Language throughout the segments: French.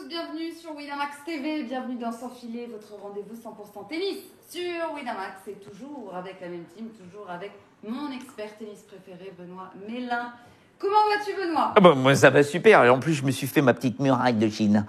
bienvenue sur Winamax TV, bienvenue dans Sans Filet, votre rendez-vous 100% tennis sur Winamax. Et toujours avec la même team, toujours avec mon expert tennis préféré, Benoît Mélin. Comment vas-tu, Benoît? Moi, ça va super. Et en plus, je me suis fait ma petite muraille de Chine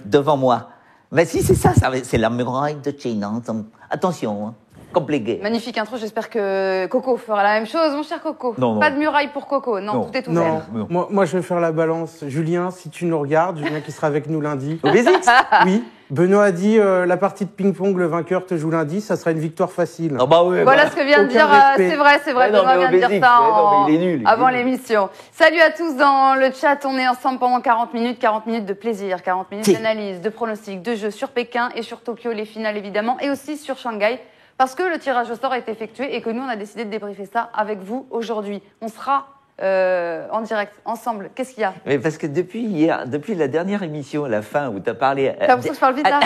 devant moi. Mais si, c'est ça c'est la muraille de Chine. Hein. Attention, hein. Compliqué. Magnifique intro, j'espère que Coco fera la même chose, mon cher Coco. Non. Pas de muraille pour Coco, non. Tout est ouvert. Non. Moi, je vais faire la balance. Julien, si tu nous regardes, Julien qui sera avec nous lundi. Au Basics. Oui. Benoît a dit la partie de ping-pong, le vainqueur te joue lundi, ça sera une victoire facile. Oh bah oui, voilà ce que vient de dire, c'est vrai, Benoît vient de dire ça mais il est nul, avant l'émission. Salut à tous dans le chat, on est ensemble pendant 40 minutes de plaisir, 40 minutes d'analyse, de pronostics, de jeux sur Pékin et sur Tokyo, les finales évidemment, et aussi sur Shanghai, parce que le tirage au sort a été effectué et que nous on a décidé de débriefer ça avec vous aujourd'hui. On sera en direct, ensemble. Qu'est-ce qu'il y a? Mais parce que depuis hier, depuis la dernière émission, la fin, où tu as parlé... T'as l'impression que je parle vite, là?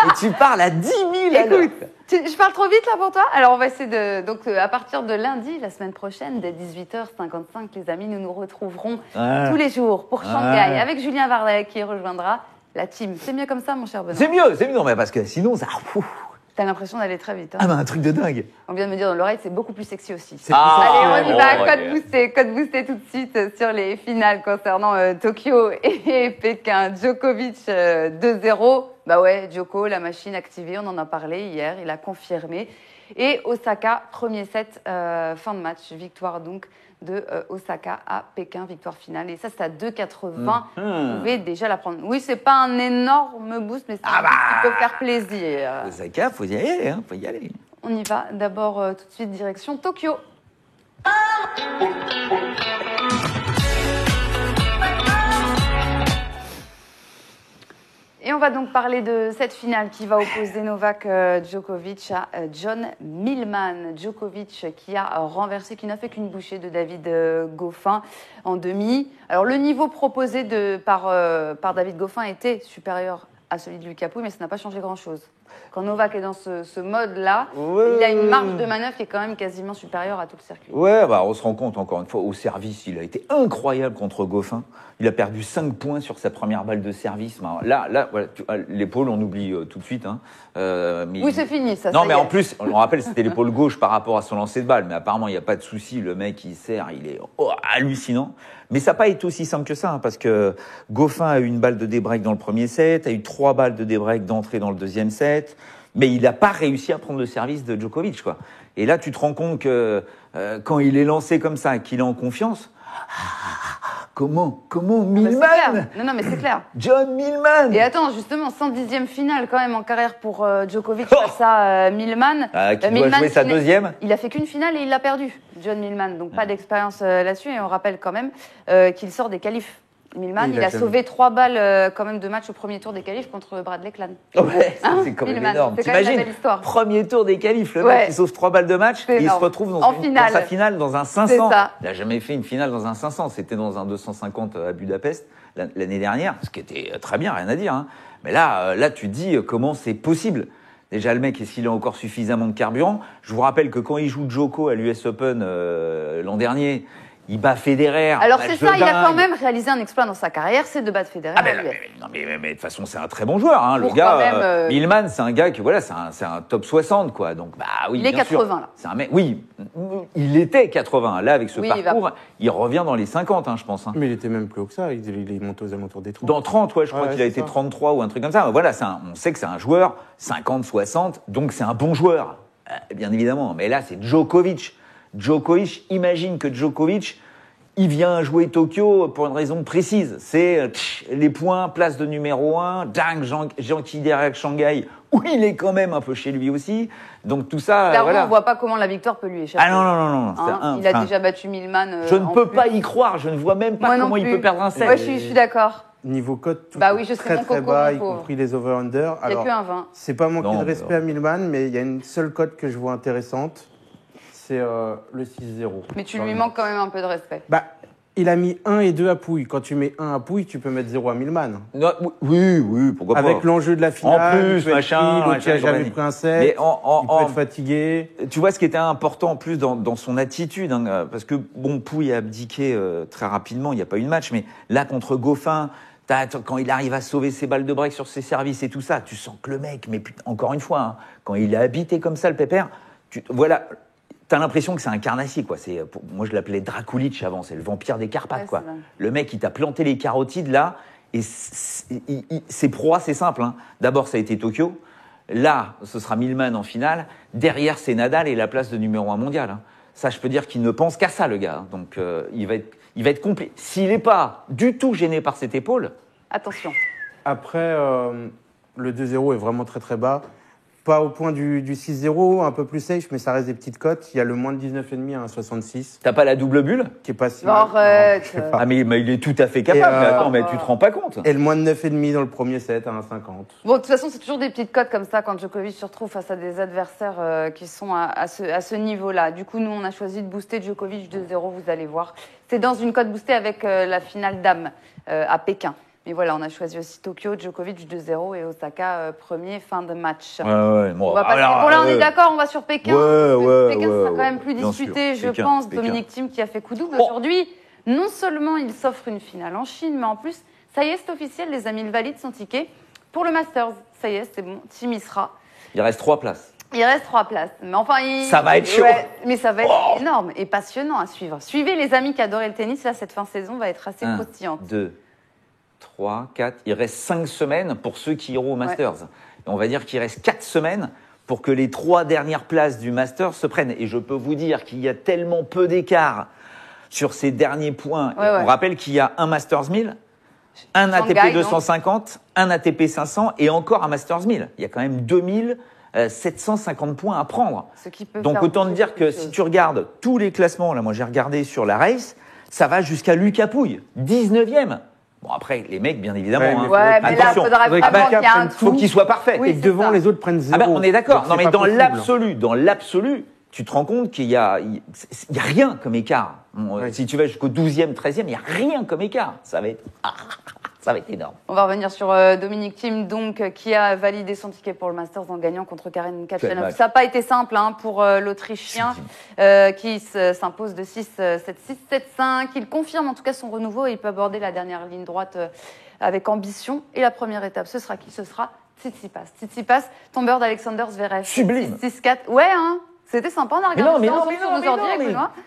Et tu parles à 10 000 Écoute, je parle trop vite, là, pour toi? Alors, on va essayer de... Donc, à partir de lundi, la semaine prochaine, dès 18h55, les amis, nous nous retrouverons tous les jours pour Shanghai, avec Julien Varlet, qui rejoindra la team. C'est mieux comme ça, mon cher Benoît? C'est mieux, mais parce que sinon, ça... T'as l'impression d'aller très vite. Hein. Ah, mais un truc de dingue. On vient de me dire dans l'oreille, c'est beaucoup plus sexy aussi. Allez, on y va. Code boosté tout de suite sur les finales concernant Tokyo et Pékin. Djokovic 2-0. Bah ouais, Djoko, la machine activée, on en a parlé hier, il a confirmé. Et Osaka, premier set, fin de match, victoire donc de Osaka à Pékin, victoire finale. Et ça, c'est à 2,80. Vous pouvez déjà la prendre. Oui, c'est pas un énorme boost, mais c'est un boost qui peut faire plaisir. Osaka, faut y aller, hein, faut y aller. On y va. D'abord, tout de suite, direction Tokyo. Et on va donc parler de cette finale qui va opposer Novak Djokovic à John Millman. Djokovic qui a renversé, qui n'a fait qu'une bouchée de David Goffin en demi. Alors le niveau proposé par David Goffin était supérieur à celui de Lucas Pouille, mais ça n'a pas changé grand-chose. Quand Novak est dans ce mode-là, il a une marge de manœuvre qui est quand même quasiment supérieure à tout le circuit. Ouais, on se rend compte, encore une fois, au service, il a été incroyable contre Goffin. Il a perdu 5 points sur sa première balle de service. Là, voilà, l'épaule, on oublie tout de suite. Hein. Oui, c'est fini, ça. Non, mais en plus, on rappelle, c'était l'épaule gauche par rapport à son lancer de balle. Mais apparemment, il n'y a pas de souci. Le mec, il sert, il est hallucinant. Mais ça n'a pas été aussi simple que ça, hein, parce que Goffin a eu une balle de débreak dans le premier set, a eu 3 balles de débreak d'entrée dans le deuxième set, mais il n'a pas réussi à prendre le service de Djokovic, quoi. Et là, tu te rends compte que quand il est lancé comme ça, qu'il est en confiance, comment Millman? Non, mais c'est clair. John Millman. Et attends, justement, 110e finale quand même en carrière pour Djokovic face à Millman. Qui doit jouer sa deuxième. Il a fait qu'une finale et il l'a perdu, John Millman. Donc pas d'expérience là-dessus. Et on rappelle quand même qu'il sort des qualifs. Millman, il a sauvé 3 balles quand même de match au premier tour des qualifs contre Bradley Clan. Ouais, c'est quand même énorme. T'imagines, premier tour des qualifs, le mec il sauve 3 balles de match et il se retrouve dans sa finale dans un 500. Il n'a jamais fait une finale dans un 500, c'était dans un 250 à Budapest l'année dernière, ce qui était très bien, rien à dire. Hein. Mais là, tu te dis comment c'est possible. Déjà, le mec, est-ce qu'il a encore suffisamment de carburant? Je vous rappelle que quand il joue Djoko à l'US Open l'an dernier, il bat Federer. Alors c'est ça, il a quand même réalisé un exploit dans sa carrière, c'est de battre Federer. Mais de toute façon, c'est un très bon joueur. Hein. Le gars, Millman, c'est un gars que voilà, c'est un top 60 quoi. Donc oui, il est 80 sûr. là. C'est un mec. Oui, il était 80. Là, avec ce parcours, il revient dans les 50, hein, je pense. Hein. Mais il était même plus haut que ça. Il est monté aux alentours des 30. Dans 30, ouais, je crois qu'il a été 33 ou un truc comme ça. Voilà, on sait que c'est un joueur 50, 60, donc c'est un bon joueur, bien évidemment. Mais là, c'est Djokovic. Djokovic, imagine que Djokovic, il vient jouer Tokyo pour une raison précise. C'est les points, place de numéro 1, dingue, gentil derrière Shanghai, où il est quand même un peu chez lui aussi. Donc tout ça, clairement, voilà. On voit pas comment la victoire peut lui échapper. Ah non. Hein, il a déjà battu Millman. Je ne peux pas y croire, je ne vois même pas comment il peut perdre un set. Ouais, je suis d'accord. Niveau cote, tout oui, je sais, très bas, y compris les over-under. Il n'y a que un 20. C'est pas manquer de respect à Millman, mais il y a une seule cote que je vois intéressante, c'est le 6-0. Mais tu lui manques quand même un peu de respect. Il a mis 1 et 2 à Pouille. Quand tu mets 1 à Pouille, tu peux mettre 0 à Millman. Non, oui, pourquoi pas. Avec l'enjeu de la finale, en plus, machin, l'autre qui a jamais pris un set, il peut être fatigué. Tu vois ce qui était important en plus dans son attitude, hein, parce que Pouille a abdiqué très rapidement, il n'y a pas eu de match, mais là contre Goffin, Quand il arrive à sauver ses balles de break sur ses services et tout ça, tu sens que le mec, mais putain, encore une fois, quand il est habité comme ça, le pépère, t'as l'impression que c'est un carnassier, quoi. Moi, je l'appelais Draculic avant, c'est le vampire des Carpates, quoi. Le mec, il t'a planté les carotides, là, et ses proies, c'est simple. D'abord, ça a été Tokyo. Là, ce sera Millman en finale. Derrière, c'est Nadal et la place de numéro 1 mondial. Ça, je peux dire qu'il ne pense qu'à ça, le gars. Donc, il va être complet. S'il n'est pas du tout gêné par cette épaule... Attention. Après, le 2-0 est vraiment très très bas. Pas au point du 6-0, un peu plus safe, mais ça reste des petites cotes. Il y a le moins de 19,5 à 1,66. T'as pas la double bulle? Qui est pas si mal. Arrête. Ah, mais il est tout à fait capable. Mais attends, mais tu te rends pas compte. Et le moins de 9,5 dans le premier set à 1,50. Bon, de toute façon, c'est toujours des petites cotes comme ça quand Djokovic se retrouve face à des adversaires qui sont à ce niveau-là. Du coup, nous, on a choisi de booster Djokovic 2-0, vous allez voir. C'est dans une cote boostée avec la finale dames à Pékin. Mais voilà, on a choisi aussi Tokyo, Djokovic 2-0 et Osaka premier, fin de match. Ouais, bon, on va passer. Bon, là, on est d'accord, on va sur Pékin. Pékin sera quand même plus disputé, je pense. Dominic Thiem qui a fait coup double aujourd'hui. Non seulement il s'offre une finale en Chine, mais en plus, ça y est, c'est officiel, les amis, il valide son ticket pour le Masters. Ça y est, c'est bon, Thiem y sera. Il reste 3 places. Il reste 3 places. Mais enfin, ça va être chaud. Mais ça va être énorme et passionnant à suivre. Suivez les amis qui adoraient le tennis. Là, cette fin de saison va être assez croustillante. 2, 3, 4. Il reste 5 semaines pour ceux qui iront au Masters. Et on va dire qu'il reste 4 semaines pour que les 3 dernières places du Masters se prennent. Et je peux vous dire qu'il y a tellement peu d'écart sur ces derniers points. On rappelle qu'il y a un Masters 1000, un ATP 250, un ATP 500 et encore un Masters 1000. Il y a quand même 2750 points à prendre. Donc autant te dire que si tu regardes tous les classements, là moi j'ai regardé sur la race, ça va jusqu'à Lucas Pouille, 19e. Bon après les mecs bien évidemment. Mais là il faudrait vraiment qu'il y ait un faut qu'ils soient parfaits. Et que devant les autres prennent 0. On est d'accord. Non mais dans l'absolu, tu te rends compte qu'il y a rien comme écart. Si tu vas jusqu'au 12e, 13e, il n'y a rien comme écart. Ça va être énorme. On va revenir sur Dominic Thiem, donc, qui a validé son ticket pour le Masters en gagnant contre Karen Khachanov. Ça n'a pas été simple pour l'Autrichien qui s'impose de 6-7-6, 7-5. Il confirme en tout cas son renouveau et il peut aborder la dernière ligne droite avec ambition. Et la première étape, ce sera qui? Ce sera Tsitsipas. Tsitsipas, tombeur d'Alexander Zverev. Sublime. 6-4. Ouais, on a regardé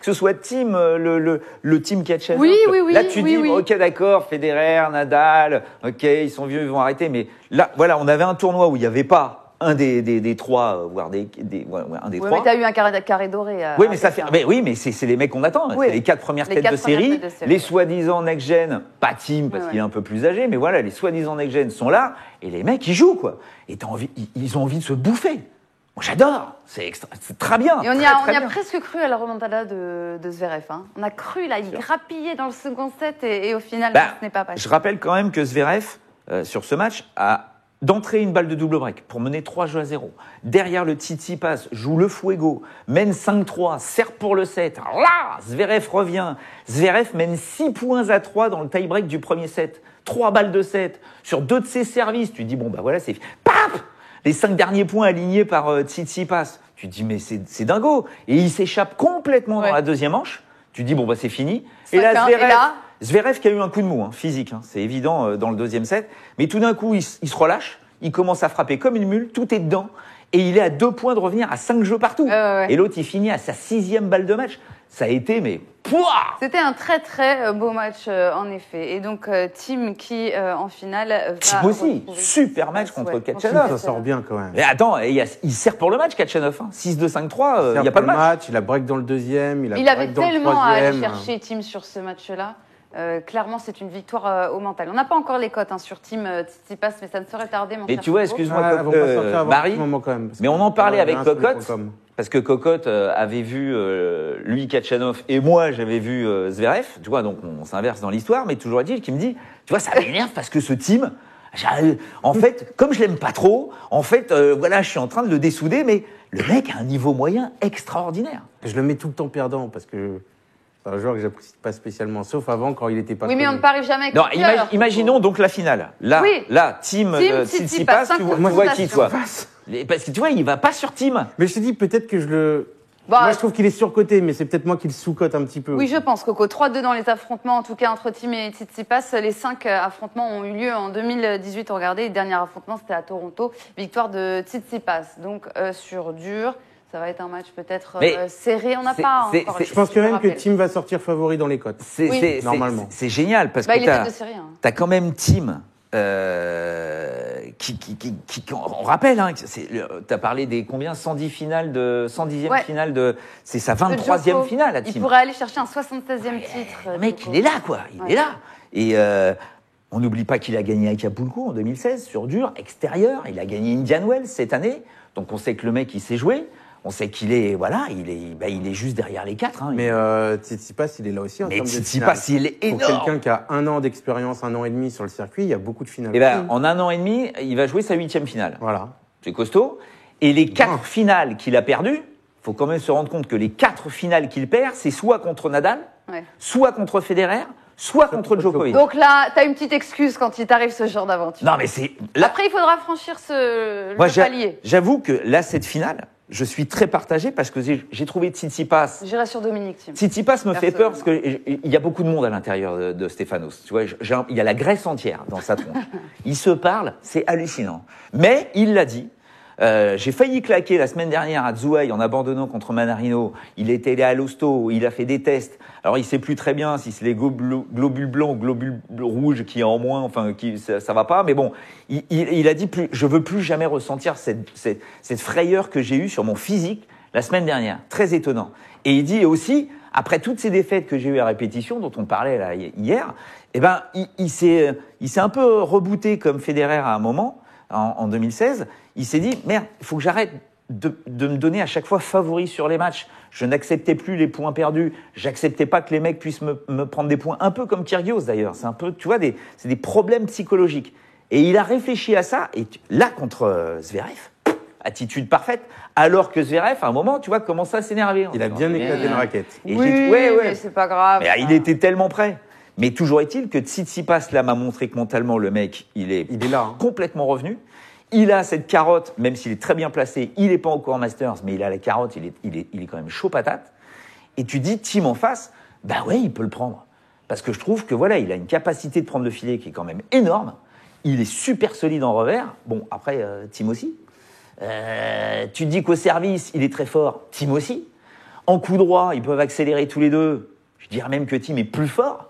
que ce soit Thiem, le Team Khachanov. Oui. Là, tu dis, ok, d'accord, Federer, Nadal, ok, ils sont vieux, ils vont arrêter. Mais là, voilà, on avait un tournoi où il n'y avait pas un des trois, voire un des trois. Mais t'as eu un carré doré. Oui, mais ça fait. Mais c'est les mecs qu'on attend. Oui. C'est les 4 premières têtes de série. Les soi-disant next-gen, pas Thiem parce qu'il est un peu plus âgé, mais voilà, les soi-disant next-gen sont là et les mecs ils jouent quoi. Et ils ont envie de se bouffer. Moi, j'adore, c'est très bien. Et on y a presque cru à la remontada de Zverev. On a cru, là, il grappillait dans le second set et au final, ce n'est pas passé. Je rappelle quand même que Zverev, sur ce match, a d'entrée une balle de double break pour mener 3-0. Derrière le Tsitsipas, joue le Fuego, mène 5-3, sert pour le set. Alors là, Zverev revient. Zverev mène 6-3 dans le tie-break du premier set. 3 balles de set sur 2 de ses services. Tu dis, bon, voilà, c'est... Paf! Les 5 derniers points alignés par Tsitsipas. Tu te dis, mais c'est dingo. Et il s'échappe complètement dans la deuxième manche. Tu te dis, bon, c'est fini. Et là, Zverev qui a eu un coup de mou, physique. C'est évident dans le deuxième set. Mais tout d'un coup, il se relâche. Il commence à frapper comme une mule. Tout est dedans. Et il est à 2 points de revenir à 5 jeux partout. Et l'autre, il finit à sa 6e balle de match. Ça a été, mais... Pouah ! C'était un très très beau match en effet. Et donc Thiem qui en finale Thiem aussi, super match contre Khachanov. Ça sort bien quand même. Mais attends, il sert pour le match Khachanov. 6-2, 5-3, il n'y a pas de match. Il a break dans le deuxième, il avait tellement à aller chercher Thiem sur ce match-là. Clairement, c'est une victoire au mental. On n'a pas encore les cotes sur Thiem Tsitsipas, mais ça ne saurait tarder. Et tu vois, excuse-moi, Marie, mais on en parlait avec Cocotte. Parce que Cocotte avait vu lui Khachanov et moi j'avais vu Zverev, tu vois, donc on s'inverse dans l'histoire, mais toujours est-il qu'il me dit, tu vois, ça m'énerve parce que ce Thiem, en fait, comme je l'aime pas trop, en fait, voilà, je suis en train de le dessouder, mais le mec a un niveau moyen extraordinaire. Je le mets tout le temps perdant parce que c'est un joueur que j'apprécie pas spécialement, sauf avant quand il était pas. Oui, mais on ne parie jamais. Non, imaginons donc la finale. Là, Thiem Tsitsipas, tu vois qui toi? Parce que tu vois, il va pas sur Thiem. Mais je te dis peut-être que je le Moi, je trouve qu'il est surcoté, mais c'est peut-être moi qui le sous-cote un petit peu. Oui, je pense, Coco. 3-2 dans les affrontements, en tout cas entre Thiem et Tsitsipas. Les 5 affrontements ont eu lieu en 2018. Regardez, le dernier affrontement, c'était à Toronto. Victoire de Tsitsipas. Donc, sur dur, ça va être un match peut-être serré. On n'a pas encore... Je pense quand même que Thiem va sortir favori dans les cotes. Normalement. C'est génial, parce que t'as quand même Thiem... on rappelle, hein, tu as parlé des combien 110 finales de 110e finale de, c'est sa 23e finale à Thiem. Il pourrait aller chercher un 76e titre. Le mec, il est là, quoi. Il est là. Et on n'oublie pas qu'il a gagné à Acapulco en 2016 sur dur extérieur. Il a gagné Indian Wells cette année. Donc on sait que le mec, il sait jouer. On sait qu'il est, il est juste derrière les 4. Hein. Mais Tsitsipas, il est là aussi en termes de finale. Tsitsipas, il est énorme. Pour quelqu'un qui a 1 an d'expérience, 1 an et demi sur le circuit, il y a beaucoup de finales. Et en 1 an et demi, il va jouer sa 8e finale. Voilà. C'est costaud. Et les 4 finales qu'il a perdues, faut quand même se rendre compte que les 4 finales qu'il perd, c'est soit contre Nadal, soit contre Federer, soit contre Djokovic. Donc là, t'as une petite excuse quand il t'arrive ce genre d'aventure. Non, mais c'est... Après, il faudra franchir le palier. J'avoue que là, cette finale... Je suis très partagé parce que j'ai trouvé Tsitsipas. J'irai sur Dominique Thiem. Tsitsipas me fait peur parce qu'il y a beaucoup de monde à l'intérieur de Stefanos. Tu vois, il y a la Grèce entière dans sa tronche. Ils se parlent, c'est hallucinant. Mais il l'a dit. J'ai failli claquer la semaine dernière à Zouhai en abandonnant contre Manarino. Il était allé à l'hosto, il a fait des tests. Alors il sait plus très bien si c'est les globules blancs ou globules rouges qui est en moins, enfin ça va pas. Mais bon, il a dit je veux plus jamais ressentir cette frayeur que j'ai eue sur mon physique la semaine dernière. Très étonnant. Et il dit aussi, après toutes ces défaites que j'ai eues à répétition, dont on parlait là hier, il s'est un peu rebooté comme Federer à un moment. En 2016, il s'est dit, merde, il faut que j'arrête de me donner à chaque fois favori sur les matchs. Je n'acceptais plus les points perdus. J'acceptais pas que les mecs puissent me prendre des points. Un peu comme Kyrgios d'ailleurs. C'est un peu, tu vois, c'est des problèmes psychologiques. Et il a réfléchi à ça. Et là, contre Zverev, attitude parfaite. Alors que Zverev, à un moment, tu vois, commence à s'énerver. Il a bien éclaté une raquette. Et mais c'est pas grave. Mais il était tellement prêt. Mais toujours est-il que Tsitsipas, là, m'a montré que mentalement, le mec, il est là, hein. Complètement revenu. Il a cette carotte, même s'il est très bien placé, il n'est pas encore Masters, mais il a la carotte, il est quand même chaud patate. Et tu dis, Thiem en face, il peut le prendre. Parce que je trouve que voilà, il a une capacité de prendre le filet qui est quand même énorme. Il est super solide en revers. Bon, après, Thiem aussi. Tu te dis qu'au service, il est très fort. Thiem aussi. En coup droit, ils peuvent accélérer tous les deux. Je dirais même que Thiem est plus fort.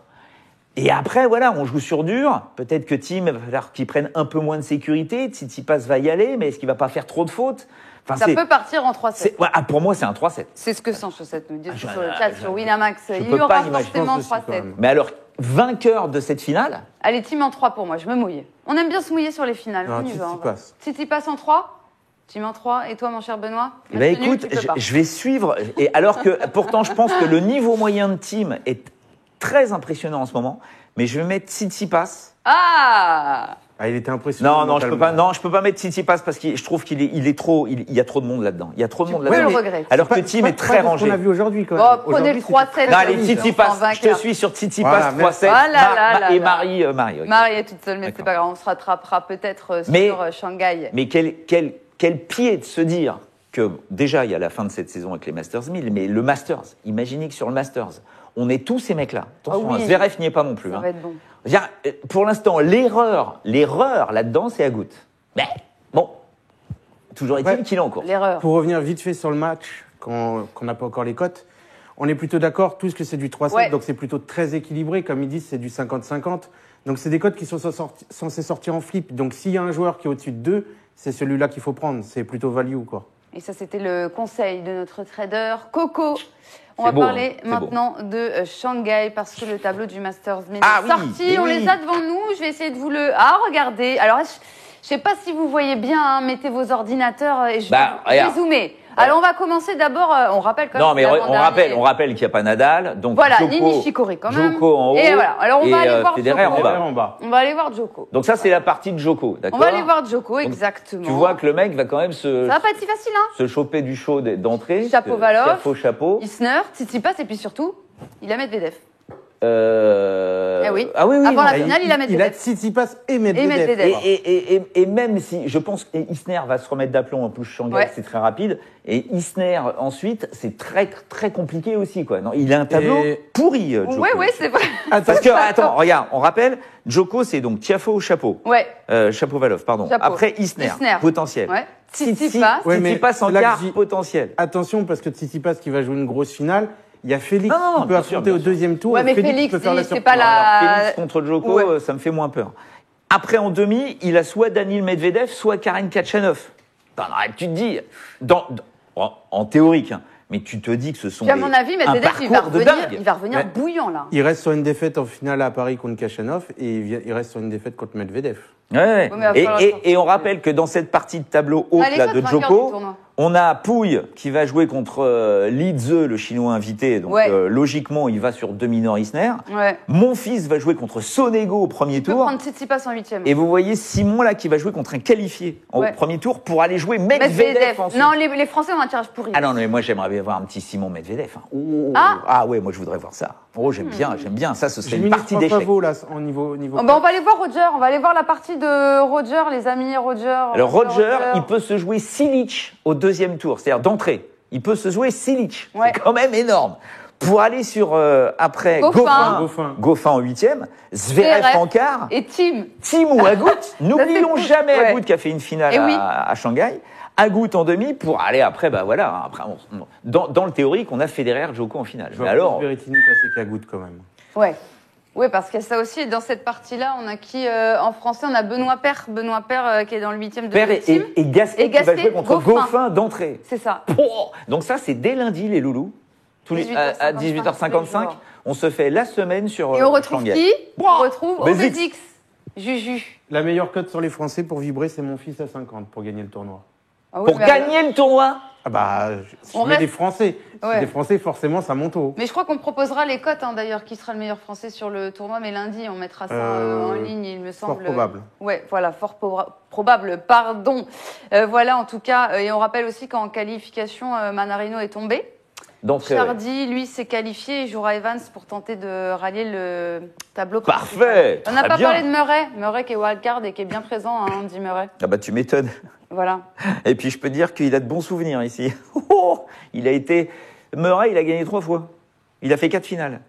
Et après, voilà, on joue sur dur. Peut-être que Thiem va falloir qu'il prenne un peu moins de sécurité. Tsitsipas va y aller, mais est-ce qu'il va pas faire trop de fautes? Ça peut partir en 3-7. Pour moi, c'est un 3-7. C'est ce que Sans-Chaussette nous dit sur le chat, sur Winamax. Il y aura forcément 3-7. Mais alors, vainqueur de cette finale? Allez, Thiem en 3 pour moi, je me mouille. On aime bien se mouiller sur les finales. Non, on y va. Tsitsipas en 3? Thiem en 3. Et toi, mon cher Benoît? Écoute, je vais suivre. Et alors que, pourtant, je pense que le niveau moyen de Thiem est très impressionnant en ce moment, mais je vais mettre Tsitsipas. Il était impressionnant. Non, je peux pas mettre Tsitsipas parce que je trouve qu'il est trop, il y a trop de monde là-dedans. Il y a trop de monde là-dedans. Le regret. Alors que Thiem est très rangé. On a vu aujourd'hui quand même. Prenez le 3-7. Non, allez, Tsitsipas. Je te suis sur Tsitsipas 3-7. Et Marie. Marie est toute seule, mais c'est pas grave. On se rattrapera peut-être sur Shanghai. Mais quel pied de se dire que déjà il y a la fin de cette saison avec les Masters 1000, mais le Masters, imaginez que sur le Masters, on est tous ces mecs-là. Attention, Zverev n'y est pas non plus. Ça va être bon. Pour l'instant, l'erreur là-dedans, c'est à goutte. Mais bon, toujours est-il qu'il est en cours. L'erreur. Pour revenir vite fait sur le match, qu'on n'a pas encore les cotes, on est plutôt d'accord tous que c'est du 3-7, donc c'est plutôt très équilibré. Comme ils disent, c'est du 50-50. Donc c'est des cotes qui sont censées sortir en flip. Donc s'il y a un joueur qui est au-dessus de 2, c'est celui-là qu'il faut prendre. C'est plutôt value, quoi. Et ça, c'était le conseil de notre trader Coco. On va parler maintenant de Shanghai parce que le tableau du Masters 1000 est sorti. On les a devant nous. Je vais essayer de vous le... regardez. Alors, je ne sais pas si vous voyez bien. Hein, mettez vos ordinateurs et je vais zoomer. Alors, on va commencer d'abord. On rappelle quand même. Non, mais on rappelle qu'il n'y a pas Nadal. Donc voilà, Djoko, ni Nishikori quand même. Djoko en haut. Et voilà. Alors, on va aller voir Federer Djoko. en bas. On va aller voir Djoko. Donc ça, c'est la partie de Djoko, d'accord? On va aller voir Djoko, exactement. Tu vois que le mec va quand même ça va pas être si facile, hein? Se choper du chaud d'entrée. Chapeau Valov. Chapeau. Isner, Tsitsipas et puis surtout, il a Medvedev. oui. Ah oui, oui. Avant la finale, il a Medvedev. Il a Tsitsipas et Medvedev. Et même si, je pense que Isner va se remettre d'aplomb, en plus Shanghai, c'est très rapide. Et Isner, ensuite, c'est très, très compliqué aussi, quoi. Non, il a un tableau pourri, Djoko. Oui, c'est vrai. Parce que, attends, regarde, on rappelle, Djoko, c'est donc Tiafoe, Chapeau. Ouais. Shapovalov, pardon. Chapeau. Après, Isner, potentiel. Ouais. Tsitsipas en quart, potentiel. Attention, parce que Tsitsipas qui va jouer une grosse finale, il y a Félix qui peut affronter au deuxième tour. Ouais, mais Félix peut faire la c'est pas la... Alors, Félix contre Djoko, ça me fait moins peur. Après, en demi, il a soit Daniil Medvedev, soit Karen Khachanov. Tu te dis, en théorique, hein, mais tu te dis que ce sont à mon avis, Medvedev, il va revenir bouillant, là. Il reste sur une défaite en finale à Paris contre Khachanov et il reste sur une défaite contre Medvedev. Ouais. Et on rappelle que dans cette partie de tableau haute là, de Djoko, on a Pouille qui va jouer contre Li Tze, le chinois invité. Donc logiquement, il va sur demi-nord Isner. Ouais. Mon fils va jouer contre Sonego au premier tour. Il peut prendre Tsitsipas en 8e. Et vous voyez Simon là qui va jouer contre un qualifié au premier tour pour aller jouer Medvedev ensuite. Non, les Français ont un tirage pourri. Ah non, mais moi j'aimerais bien voir un petit Simon Medvedev. Ah ouais, moi je voudrais voir ça. Oh, j'aime bien. Ça, ce serait une partie d'échecs. Là, en niveau... on va aller voir Roger. On va aller voir la partie de Roger, les amis Roger. Alors Roger, il peut se jouer Cilic au deuxième tour, c'est-à-dire d'entrée. Il peut se jouer Cilic. C'est quand même énorme. Pour aller sur, après, Goffin en 8e, Zverev en quart. Et Tim ou Agut. N'oublions jamais Agut qui a fait une finale à Shanghai. Agut en demi pour aller après, après, dans le théorique, on a Federer, Djoko en finale. Mais alors. Berrettini passer qu'Agut quand même. Oui, parce qu'il y a ça aussi. Dans cette partie-là, on a qui en français, on a Benoît Paire qui est dans le 8e de l'ultime. Et Gasquet qui va jouer contre Goffin d'entrée. C'est ça. Donc ça, c'est dès lundi, les loulous. À 18h55, on se fait la semaine sur et on retrouve Shanghai. Qui On retrouve Obedix, Juju. La meilleure cote sur les Français pour vibrer, c'est mon fils à 50 pour gagner le tournoi. Pour gagner le tournoi si on met des Français. Si des Français, forcément, ça monte haut. Mais je crois qu'on proposera les cotes, d'ailleurs, qui sera le meilleur Français sur le tournoi. Mais lundi, on mettra ça en ligne, il me semble. Fort probable. Ouais, voilà, fort probable, pardon. Voilà, en tout cas. Et on rappelle aussi qu'en qualification, Manarino est tombé. Donc, Chardy, lui, s'est qualifié et jouera Evans pour tenter de rallier le tableau. Parfait. On n'a pas parlé de Murray. Murray qui est wildcard et qui est bien présent, Andy Murray. Ah bah tu m'étonnes. Voilà. Et puis je peux dire qu'il a de bons souvenirs ici. Murray, il a gagné 3 fois. Il a fait 4 finales.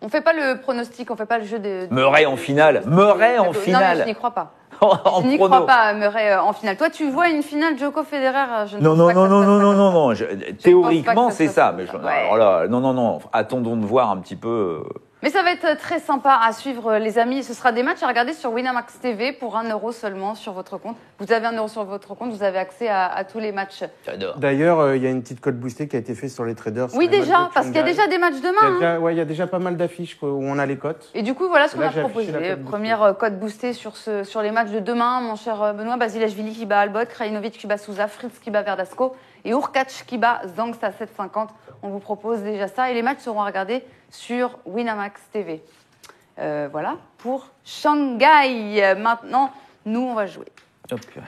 On fait pas le pronostic, on fait pas le jeu de... Murray en finale. Non, mais je n'y crois pas. Je n'y crois pas, Murray en finale. Toi, tu vois une finale Djoko-Federer? Non. Théoriquement, c'est ça. Mais alors là, non. Attendons de voir un petit peu. Mais ça va être très sympa à suivre, les amis. Ce sera des matchs à regarder sur Winamax TV pour 1 € seulement sur votre compte. Vous avez 1 € sur votre compte, vous avez accès à tous les matchs. J'adore. D'ailleurs, il y a une petite cote boostée qui a été faite sur les traders. Oui, déjà, parce qu'il y a déjà des matchs demain. Il y a déjà pas mal d'affiches où on a les cotes. Et du coup, voilà ce qu'on a proposé. Première cote boostée sur les matchs de demain, mon cher Benoît. Basilashvili qui bat Albot, Krajinovic qui bat Souza, Fritz qui bat Verdasco et Urkac qui bat Zangsa à 7,50. On vous propose déjà ça. Et les matchs seront à regarder sur Winamax TV. Voilà, pour Shanghai. Maintenant, nous, on va jouer.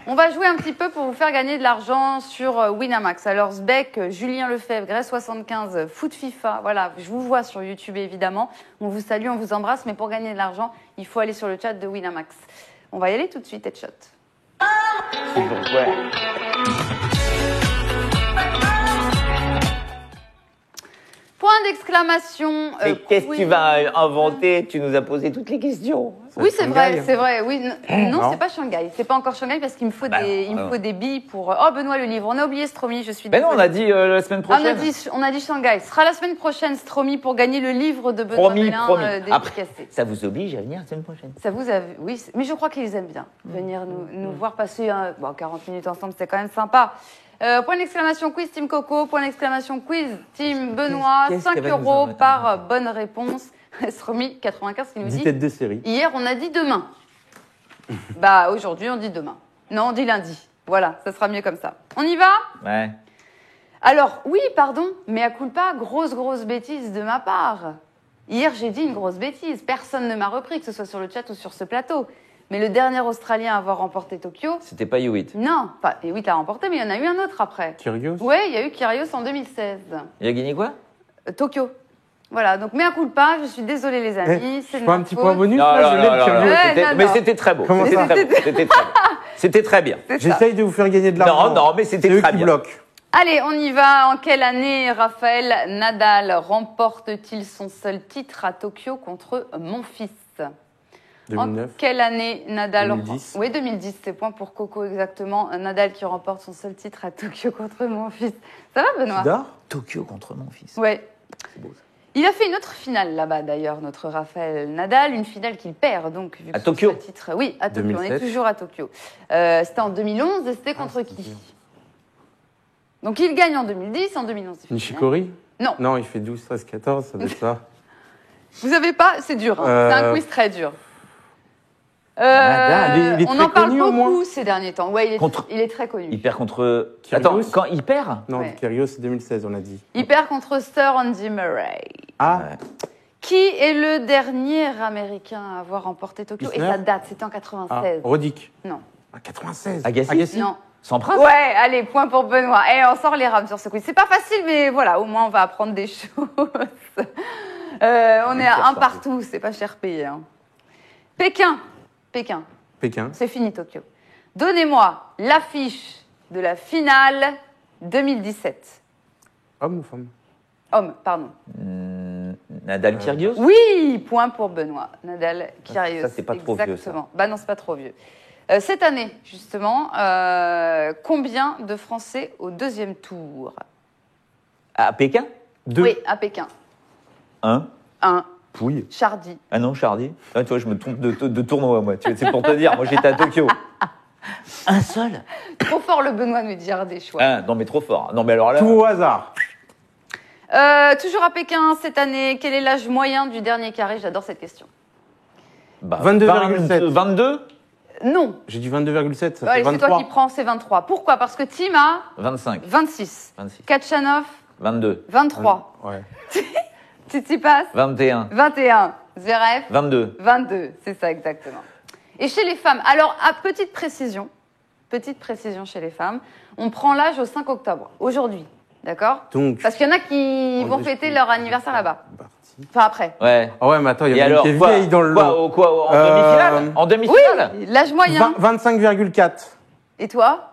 On va jouer un petit peu pour vous faire gagner de l'argent sur Winamax. Alors, Zbek, Julien Lefebvre, Grèce 75, Foot FIFA. Voilà, je vous vois sur YouTube, évidemment. On vous salue, on vous embrasse. Mais pour gagner de l'argent, il faut aller sur le chat de Winamax. On va y aller tout de suite, headshot. Point d'exclamation. Mais qu'est-ce que tu vas inventer? Tu nous as posé toutes les questions. Oui, c'est vrai. Oui, non, c'est pas Shanghai. C'est pas encore Shanghai parce qu'il me faut des billes pour. Oh, Benoît, le livre. On a oublié Stromy, je suis désolée. Mais non, on a dit la semaine prochaine. On a dit Shanghai. Ce sera la semaine prochaine, Stromy, pour gagner le livre de Benoît Bellin dédicacé. Ça vous oblige à venir la semaine prochaine? Oui, mais je crois qu'ils aiment bien venir nous voir passer 40 minutes ensemble, c'est quand même sympa. Point d'exclamation quiz Team Coco, point d'exclamation quiz Team Benoît, 5 € par bonne réponse. Sromi 95 qui nous dit 10 têtes de série. Hier on a dit demain. Aujourd'hui on dit demain. Non, on dit lundi. Voilà, ça sera mieux comme ça. On y va? Ouais. Alors, oui, pardon, mais à culpa, grosse bêtise de ma part. Hier j'ai dit une grosse bêtise. Personne ne m'a repris, que ce soit sur le chat ou sur ce plateau. Mais le dernier Australien à avoir remporté Tokyo... C'était pas Hewitt. Non, pas Hewitt l'a remporté, mais il y en a eu un autre après. Kyrgios? Oui, il y a eu Kyrgios en 2016. Il a gagné quoi? Tokyo. Voilà, donc mea culpa, je suis désolée les amis. C'est pas un petit point bonus mais c'était très beau. C'était très bien. J'essaye de vous faire gagner de l'argent. Non, mais c'était très bien. Allez, on y va. En quelle année Rafael Nadal remporte-t-il son seul titre à Tokyo contre Monfils? 2009. En quelle année Nadal 2010. Oui, 2010, c'est point pour Coco exactement. Nadal qui remporte son seul titre à Tokyo contre Monfils. Ça va, Benoît? Tokyo contre Monfils. Ouais. C'est beau ça. Il a fait une autre finale là-bas d'ailleurs, notre Rafael Nadal, une finale qu'il perd donc. Vu que à Tokyo titre... Oui, à Tokyo, 2007. on est toujours à Tokyo. C'était en 2011 et c'était contre qui? Donc il gagne en 2010, en 2011. Nishikori? Non. Non, il fait 12, 13, 14, ça doit être ça. Vous savez pas? C'est dur, hein. C'est un quiz très dur. Nadal, il est on très en parle connu, au moins. beaucoup ces derniers temps. Ouais, il est très connu. Il perd contre... Kyrgios. Attends, quand il perd? Non, Ouais. Kyrgios, c'est 2016, on a dit. Il perd contre Sir Andy Murray. Ah, Qui est le dernier Américain à avoir remporté Tokyo? Isner. Et sa date, c'était en 96. Roddick. Non. Ah, 96. Agassi. Non. Sampras? Ouais, allez, point pour Benoît. Et on sort les rames sur ce quiz. C'est pas facile, mais voilà, au moins on va apprendre des choses. On est à un partout, c'est pas cher payé. Hein. Pékin. C'est fini Tokyo. Donnez-moi l'affiche de la finale 2017. Homme ou femme? Homme, pardon. Nadal Kyrgios? Oui, point pour Benoît. Nadal Kyrgios. Ça, c'est pas trop vieux, ça. Exactement. Bah non, c'est pas trop vieux. Cette année, justement, combien de Français au deuxième tour? À Pékin? 2. Oui, à Pékin. 1. Pouille. Chardy. Ah non, Chardy. Ah, toi, je me trompe de tournoi, moi. C'est pour te dire, moi, j'étais à Tokyo. Un seul? Trop fort le Benoît nous dire des choix. Ah, non, mais trop fort. Non, mais alors là... Tout au hasard. Toujours à Pékin cette année, quel est l'âge moyen du dernier carré? J'adore cette question. 22,7. 22? Non. J'ai dit 22,7, ça fait Allez, 23. c'est toi qui prends, c'est 23. Pourquoi? Parce que Tim a 25. 26. Kachanov 22. 23. Ouais. Tsitsipas 21. 21. Zverev 22. 22, c'est ça exactement. Et chez les femmes, alors à petite précision chez les femmes, on prend l'âge au 5 octobre, aujourd'hui, d'accord? Donc, parce qu'il y en a qui vont fêter leur anniversaire là-bas. Enfin après. Ouais. Ah ouais, mais attends, il y a alors, qui est vieille dans le lot. Quoi, en demi-finale? En demi-finale? Oui, l'âge moyen. 25,4. Et toi?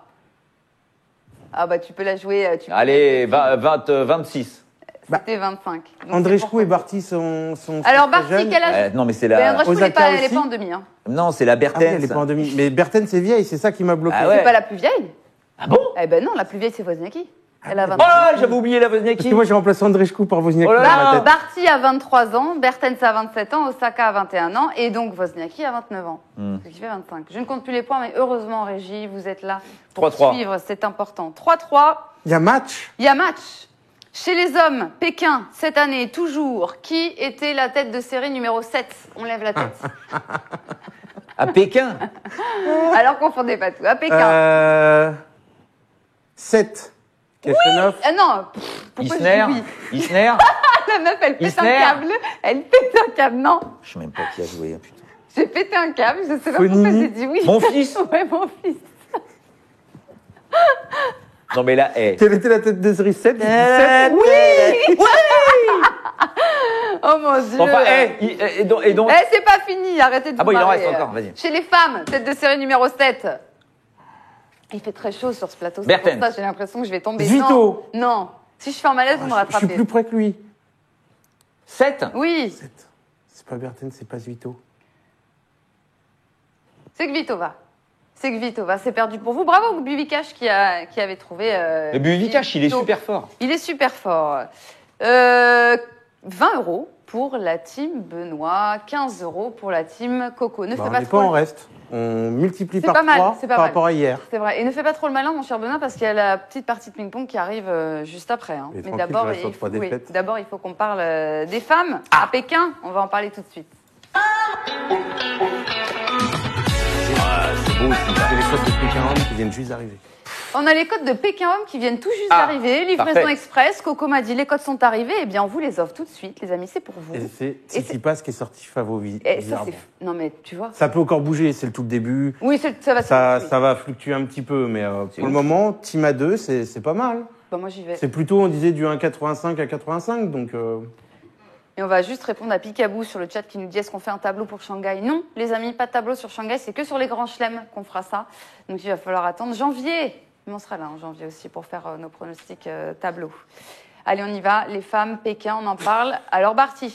Ah bah tu peux la jouer. Allez, 26. C'était 25. Donc Andreescu et Barty sont alors très Barty, jeunes. quel âge? Non, mais c'est la... Andreescu, elle n'est pas en demi. Hein. Non, c'est la Ah oui, Bertens. elle est pas en demi. Mais Bertens, c'est vieille, c'est ça qui m'a bloqué. Ah ouais. C'est pas la plus vieille? Ah bon? Eh ben non, la plus vieille c'est Wozniacki. Elle a 23 Oh là, j'avais oublié la Parce Wozniacki. que moi, j'ai remplacé Andreescu par Wozniacki Oh là dans là. ma tête. Barty a 23 ans, Bertens a 27 ans, Osaka a 21 ans et donc Wozniacki a 29 ans. Ce qui fait 25. Je ne compte plus les points, mais heureusement, Régie, vous êtes là pour 3-3. suivre, c'est important. 3-3. Il y a match. Il y a match. Chez les hommes, Pékin, cette année, toujours, qui était la tête de série numéro 7? On lève la tête. À Pékin? Alors confondez pas tout. À Pékin. 7. Kachanov. Non. Pourquoi Isner? je dis oui? Isner? La meuf, elle pète Isner? un câble. Elle pète un câble. Non. Je sais même pas qui a joué, hein, putain. J'ai pété un câble. Je sais pas Fonini. pourquoi j'ai dit oui. Mon fils? Ouais, mon fils. Non, mais là, Quelle était la tête de série 7? Oui. Oh mon Dieu. Enfin, et donc... C'est pas fini. Arrêtez de vous Ah bon, il en marrer. reste encore, vas-y. Chez les femmes, tête de série numéro 7. Il fait très chaud sur ce plateau. C'est pour Bertens. ça, j'ai l'impression que je vais tomber. Zvito. Non. Si je fais un malaise, vous me Je rattrapez. suis plus près que lui. 7? Oui. 7. C'est pas Bertens, c'est pas Zvito. C'est Kvitova. C'est Kvitova. C'est perdu pour vous. Bravo, Buvikash qui avait trouvé. Le Buvikash, il est super fort. Il est super fort. 20 € pour la team Benoît, 15 € pour la team Coco. Ne fais On pas n'est trop. pas en reste. On multiplie C'est par pas mal, 3 c'est pas par mal. rapport à hier. C'est vrai. Et ne fais pas trop le malin, mon cher Benoît, parce qu'il y a la petite partie de ping-pong qui arrive juste après. Hein. Mais Mais tranquille, d'abord, je reste sur 3 défaites. d'abord, il faut qu'on parle des femmes à Pékin. On va en parler tout de suite. C'est beau aussi, ça. C'est les codes de Pékin Homme qui viennent juste d'arriver. On a les codes de Pékin Homme qui viennent tout juste d'arriver. Livraison parfait. express. Coco m'a dit les codes sont arrivés. Eh bien, on vous les offre tout de suite, les amis. C'est pour vous. Et c'est Tsitsipas qui est sorti favori. Et ça, c'est... Non, mais tu vois. Ça peut encore bouger, c'est le tout début. Oui, ça va. Ça va fluctuer un petit peu, mais pour le moment, team à 2, c'est pas mal. Bah, moi, j'y vais. C'est plutôt, on disait, du 1,85 à 85, donc... Et on va juste répondre à Picaboo sur le chat qui nous dit est-ce qu'on fait un tableau pour Shanghai? Non, les amis, pas de tableau sur Shanghai, c'est que sur les grands chelems qu'on fera ça. Donc il va falloir attendre janvier. Mais on sera là en janvier aussi pour faire nos pronostics tableau. Allez, on y va. Les femmes, Pékin, on en parle. Alors Barty,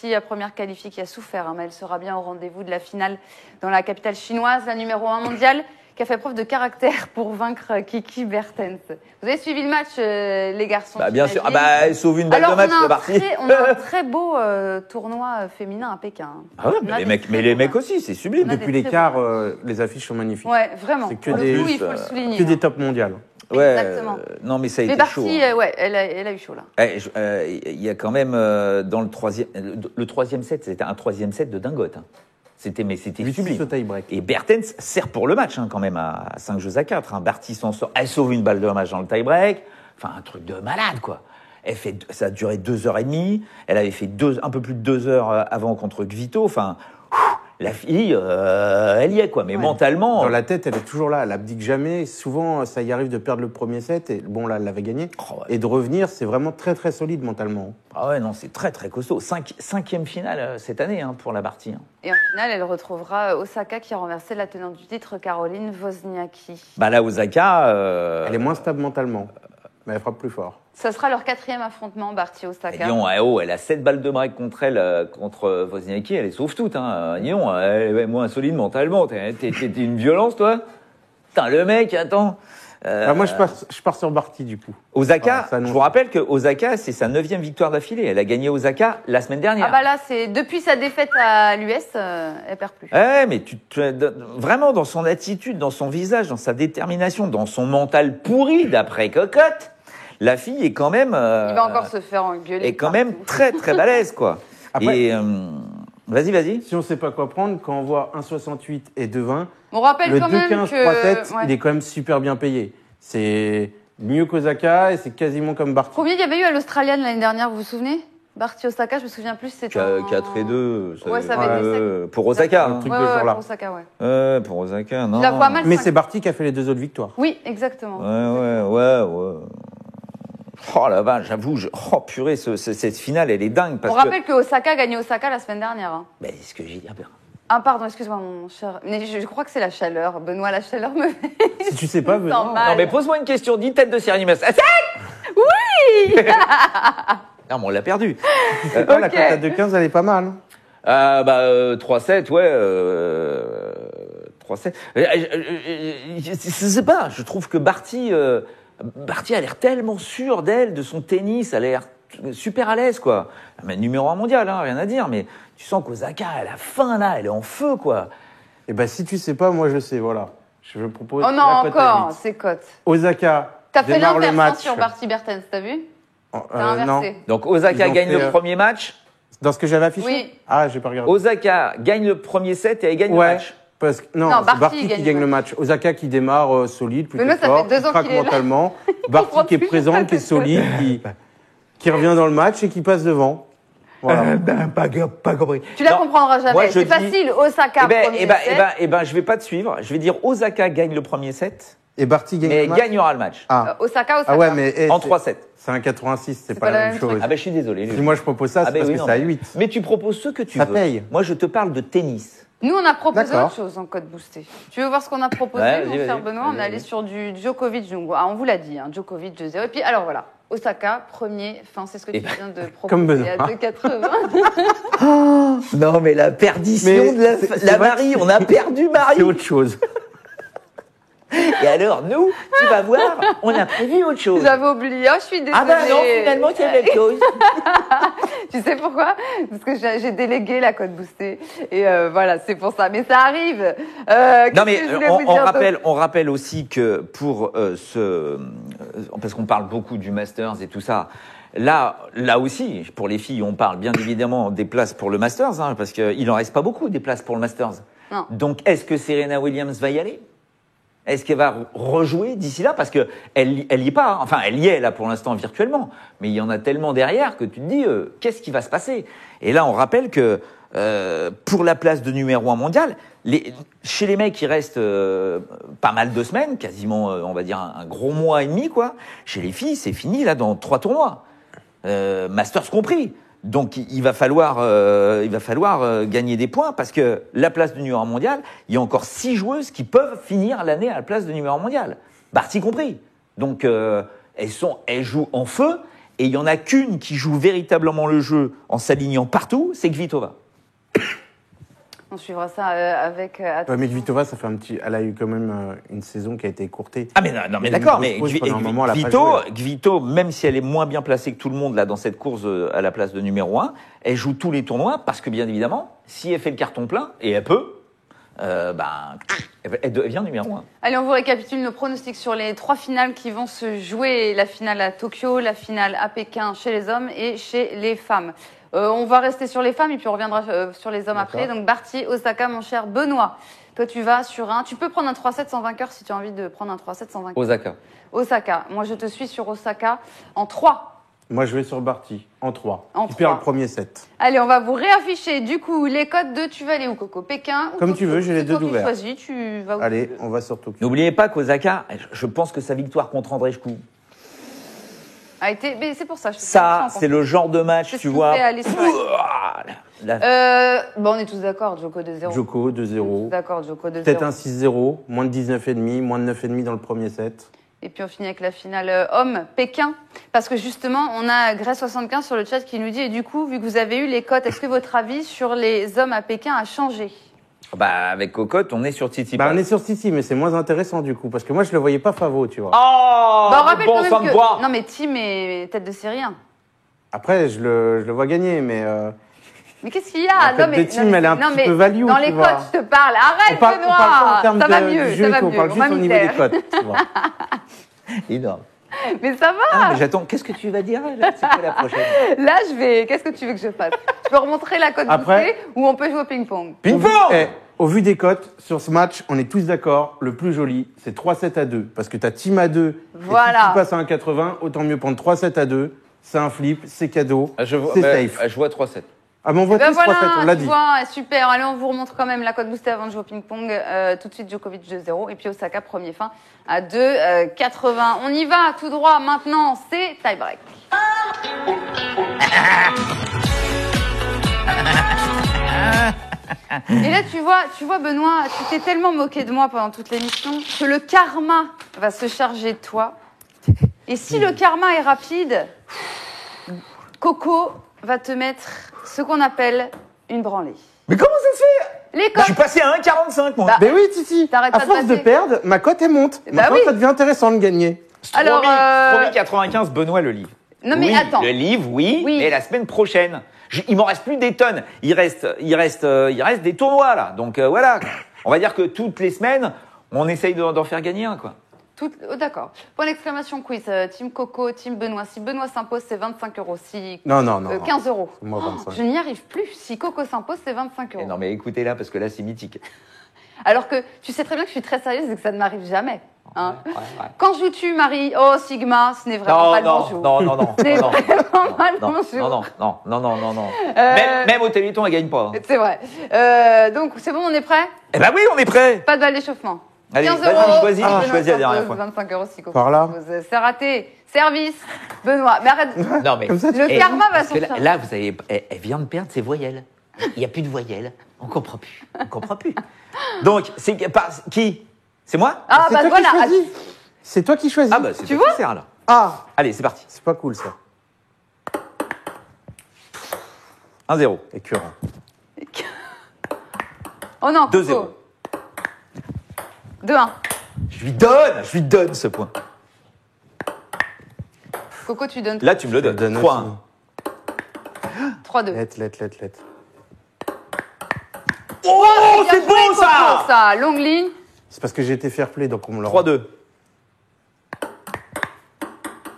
la première qualifiée qui a souffert, mais elle sera bien au rendez-vous de la finale dans la capitale chinoise, la numéro 1 mondiale, qui a fait preuve de caractère pour vaincre Kiki Bertens. Vous avez suivi le match, les garçons? Bien sûr. Elle sauve une balle de match, c'est parti. On a un très beau tournoi féminin à Pékin. Ah ouais, mais les mecs aussi, c'est sublime. Depuis les quarts, les affiches sont magnifiques. Ouais, vraiment. C'est que il faut le souligner. Que des tops mondiales. Ouais, exactement. Non, mais ça a été Barty, chaud. Hein. elle a eu chaud là. Il y a quand même dans le troisième set, c'était un troisième set de dingote. Hein. C'était sublime. Et Bertens sert pour le match quand même à 5 jeux à 4. Hein. Barty s'en sort, elle sauve une balle de match dans le tie-break. Enfin, un truc de malade quoi. Ça a duré 2h30. Elle avait fait un peu plus de 2 heures avant contre Gvito. Enfin. La fille, elle y est, quoi. Mais mentalement. Dans la tête, elle est toujours là. Elle abdique jamais. Souvent, ça y arrive de perdre le premier set. Et bon, là, elle l'avait gagné. Et de revenir, c'est vraiment très, très solide mentalement. Ah ouais, non, c'est très, très costaud. Cinquième finale cette année pour la Barty. Hein. Et en finale, elle retrouvera Osaka qui a renversé la tenante du titre, Caroline Wozniacki. Là, Osaka. Elle est moins stable mentalement. Mais elle frappe plus fort. Ça sera leur 4e affrontement, Barty-Osaka. Elle a 7 balles de break contre Wozniacki, elle les sauve toutes. Hein. Elle est moins solide mentalement. T'es une violence, toi. Putain, le mec, attends. Moi, je pars sur Barty, du coup. Osaka, je vous rappelle que Osaka, c'est sa 9e victoire d'affilée. Elle a gagné Osaka la semaine dernière. Là, c'est depuis sa défaite à l'US, elle perd plus. Ouais, mais vraiment dans son attitude, dans son visage, dans sa détermination, dans son mental pourri d'après Cocotte. La fille est quand même. Il va encore se faire engueuler. Est quand même très très balèze quoi. Après, vas-y. Si on ne sait pas quoi prendre, quand on voit 1,68 et 2,20, on rappelle le quand 2,15 même que 3,7, il est quand même super bien payé. C'est mieux qu'Osaka et c'est quasiment comme Barty. Combien il y avait eu à l'Australienne l'année dernière, vous vous souvenez? Barty-Osaka, je me souviens plus. C'était 4 et 2. Ça avait pour Osaka. Un truc de ce genre-là. Pour Osaka, pour Osaka, non. La voix mal. Mais c'est Barty qui a fait les 2 autres victoires. Oui, exactement. Ouais. Oh la vache, j'avoue, purée, cette finale, elle est dingue. On rappelle que Osaka a gagné Osaka la semaine dernière. Hein. C'est ce que j'ai dit. Ah pardon, excuse-moi mon cher. Mais je crois que c'est la chaleur. Benoît, la chaleur me fait... Si tu sais pas, Benoît. Non mais pose-moi une question, dis tête de série animation. Oui. Non mais on l'a perdu. La cote à 2,15, elle est pas mal. 3-7, ouais. 3-7. Je sais pas, je trouve que Barty a l'air tellement sûre d'elle, de son tennis, elle a l'air super à l'aise, quoi. Mais numéro 1 mondial, rien à dire, mais tu sens qu'Osaka, elle a faim, là, elle est en feu, quoi. Si tu sais pas, moi je sais, voilà. Je propose. Oh non, encore, c'est cote. Osaka. T'as fait l'inverse sur Barty Bertens, t'as vu? T'as inversé. Non. Donc Osaka gagne le premier match. Dans ce que j'avais affiché? Oui. J'ai pas regardé. Osaka gagne le premier set et elle gagne le match. Parce que, non, c'est Barty qui gagne le match. Osaka qui démarre solide, plutôt fort, qui craque mentalement. Barty qui est présente, qui est solide, qui revient dans le match et qui passe devant. Voilà. Pas compris. Tu la comprendras jamais. C'est facile. Osaka premier set. Je vais pas te suivre. Je vais dire Osaka gagne le premier set. Et Barty gagne le match. Mais gagnera le match. Osaka. Ouais, mais en 3-7. C'est un 86, c'est pas la même chose. Je suis désolé. Si moi je propose ça, c'est parce que c'est à 8. Mais tu proposes ce que tu veux. Ça paye. Moi, je te parle de tennis. Nous, on a proposé autre chose en code boosté. Tu veux voir ce qu'on a proposé, mon cher Benoît? On est allé sur du Djokovic. Donc, on vous l'a dit, Djokovic 2-0. Et puis, alors voilà, Osaka, premier. Enfin, c'est ce que tu viens de proposer. Comme Benoît. À 2,80. Non, mais la perdition de la Marie. On a perdu Marie. C'est autre chose. Et alors, nous, tu vas voir, on a prévu autre chose. J'avais oublié, je suis désolée. Non, finalement, il y a quelque chose. Tu sais pourquoi? Parce que j'ai délégué la code boostée. Et voilà, c'est pour ça. Mais ça arrive. Non, mais on rappelle aussi que pour parce qu'on parle beaucoup du Masters et tout ça, là aussi, pour les filles, on parle bien évidemment des places pour le Masters, parce qu'il n'en reste pas beaucoup des places pour le Masters. Non. Donc, est-ce que Serena Williams va y aller? Est-ce qu'elle va rejouer d'ici là? Parce que elle y est pas. Enfin, elle y est là pour l'instant virtuellement. Mais il y en a tellement derrière que tu te dis, qu'est-ce qui va se passer? Et là, on rappelle que pour la place de numéro 1 mondial, chez les mecs, il reste pas mal de semaines, quasiment, on va dire un gros mois et demi, quoi. Chez les filles, c'est fini là dans 3 tournois, Masters compris. Donc, il va falloir gagner des points parce que la place de numéro 1 mondial, il y a encore 6 joueuses qui peuvent finir l'année à la place de numéro 1 mondial. Barty compris. Donc, elles jouent en feu et il y en a qu'une qui joue véritablement le jeu en s'alignant partout, c'est Kvitova. On suivra ça avec. Mais Kvitova, ça fait elle a eu quand même une saison qui a été écourtée. Ah mais non mais d'accord, mais Kvito, même si elle est moins bien placée que tout le monde là dans cette course à la place de numéro 1, elle joue tous les tournois parce que bien évidemment, si elle fait le carton plein et elle peut, elle devient numéro 1. Allez, on vous récapitule nos pronostics sur les 3 finales qui vont se jouer, la finale à Tokyo, la finale à Pékin chez les hommes et chez les femmes. On va rester sur les femmes et puis on reviendra sur les hommes après. Donc Barty, Osaka, mon cher Benoît. Toi, tu vas sur tu peux prendre un 3-7 sans vainqueur si tu as envie de prendre un 3-7 sans vainqueur. Osaka. Moi, je te suis sur Osaka en 3. Moi, je vais sur Barty en 3. Tu perds le premier set. Allez, on va vous réafficher du coup les codes de tu vas aller où, Coco? Pékin ou Comme Tokyo? tu veux, j'ai les deux ouverts. Choisis, tu vas où? Allez, on va sur Tokyo. N'oubliez pas qu'Osaka, je pense que sa victoire contre Andrej Kou, mais c'est pour ça. Ça, c'est le genre de match, tu vois. On est tous d'accord, Djoko 2-0. Djoko 2-0. D'accord, Djoko 2-0. Peut-être un 6-0, moins de 19,5, moins de 9,5 dans le premier set. Et puis on finit avec la finale homme Pékin. Parce que justement, on a Grès75 sur le chat qui nous dit, et du coup, vu que vous avez eu les cotes, est-ce que votre avis sur les hommes à Pékin a changé? Avec Cocotte, on est sur Tsitsipas. On est sur Tsitsi, mais c'est moins intéressant du coup, parce que moi je le voyais pas favori, tu vois. Oh, rappelle bon sang de bois. Non mais Tim est tête de série 1. Après, je le vois gagner, mais... Mais qu'est-ce qu'il y a? La tête de Tim, elle est un petit peu value, dans les cotes, je te parle. Arrête, Benoît. Ça va mieux, ça va mieux. On parle juste au niveau des cotes, tu vois. Énorme. Mais ça va. Ah, mais j'attends. Qu'est-ce que tu vas dire là? C'est quoi la prochaine? Là, je vais. Qu'est-ce que tu veux que je fasse? Tu peux remontrer la cote boostée ou on peut jouer au ping-pong? Ping-pong. Au vu des cotes, sur ce match, on est tous d'accord, le plus joli, c'est 3-7-2. Parce que t'as Tim à 2, voilà. Et si tu passes à 1,80, autant mieux prendre 3-7-2. C'est un flip, c'est cadeau, c'est safe. Je vois 3-7. Ah bon, on voit tous 3-7, on l'a dit. Super, allez, on vous remontre quand même la cote boostée avant de jouer au ping-pong. Tout de suite, Djokovic 2-0. Et puis Osaka, premier fin à 2,80. On y va, tout droit. Maintenant, c'est tie-break. Et là, tu vois, Benoît, tu t'es tellement moqué de moi pendant toute l'émission que le karma va se charger de toi. Et si le karma est rapide, Coco va te mettre ce qu'on appelle une branlée. Mais comment ça se fait? Les cotes. Je suis passé à 1,45 moi. Mais oui, Titi. À force de perdre, ma cote elle monte. Maintenant, ça devient intéressant de gagner. Alors, 95, Benoît le livre. Non mais oui, attends. Le livre, oui. Mais la semaine prochaine, il m'en reste plus des tonnes. Il reste des tournois là. Donc voilà. On va dire que toutes les semaines, on essaye d'en faire gagner un quoi. D'accord. Point d'exclamation quiz. Team Coco, Team Benoît. Si Benoît s'impose, c'est 25 €. Si... Non. 15 €. Moi, 25. Je n'y arrive plus. Si Coco s'impose, c'est 25 €. Non, mais écoutez là, parce que là, c'est mythique. Alors que tu sais très bien que je suis très sérieuse et que ça ne m'arrive jamais. Hein. Ouais. Quand joues-tu, Marie? Oh, Sigma, ce n'est vraiment pas le bonjour. Non. Ce n'est vraiment pas le bonjour. Non. Même au Téléthon, elle gagne pas. Hein. C'est vrai. Donc, c'est bon, on est prêt? Eh ben oui, on est prêt. Pas de balle d'échauffement. Allez, 15 vas-y, choisis la dernière fois. 25 € si Coco. Par là. C'est raté. Service. Benoît. Mais arrête. Non, mais. Le karma va s'en charger. Là, vous avez, elle vient de perdre ses voyelles. Il n'y a plus de voyelles. On comprend plus. Donc, c'est qui? C'est moi? Ah, bah voilà. C'est toi qui choisis. Ah, bah, c'est tu toi vois qui sers, là. Ah. Allez, c'est parti. C'est pas cool, ça. 1-0. Écœurant. Oh non, 2-0. 2-1. Je lui donne ce point. Coco, tu donnes. Là, tu me le donnes. 3-1. 3-2. Let. Oh, c'est bon ça! Longue ligne. C'est parce que j'ai été fair play, donc on me l'a. 3-2.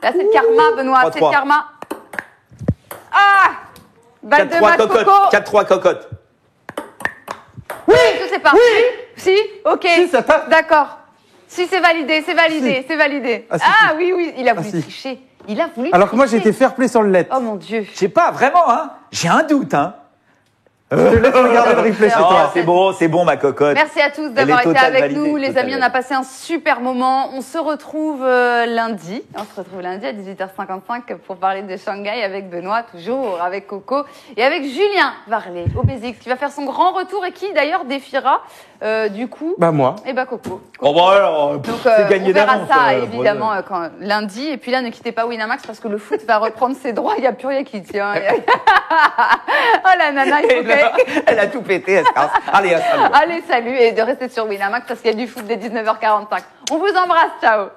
Là, c'est le karma, Benoît. C'est le karma. Ah! Balle de match, Coco. 4-3 cocotte. Oui! C'est parti. Si? Ok. Si, ça passe. D'accord. Si, c'est validé. Ah oui, il a voulu tricher. Alors que moi, j'ai été fair play sur le let. Oh mon Dieu. Je sais pas, vraiment, hein. J'ai un doute, hein. Je te laisse regarder le replay chez toi. C'est bon, ma cocotte. Merci à tous d'avoir été avec nous. Les amis, on a passé un super moment. On se retrouve lundi. On se retrouve lundi à 18h55 pour parler de Shanghai avec Benoît, toujours, avec Coco et avec Julien Varlet, au Basics, qui va faire son grand retour et qui d'ailleurs défiera du coup. Bah moi. Et bah Coco. Oh bah alors, c'est gagné d'avance. On verra ça évidemment lundi. Et puis là, ne quittez pas Winamax parce que le foot va reprendre ses droits. Il n'y a plus rien qui tient. Oh la nana, elle a tout pété, elle se casse. Allez, salut. Allez, salut, et de rester sur Winamax parce qu'il y a du foot dès 19h45. On vous embrasse, ciao.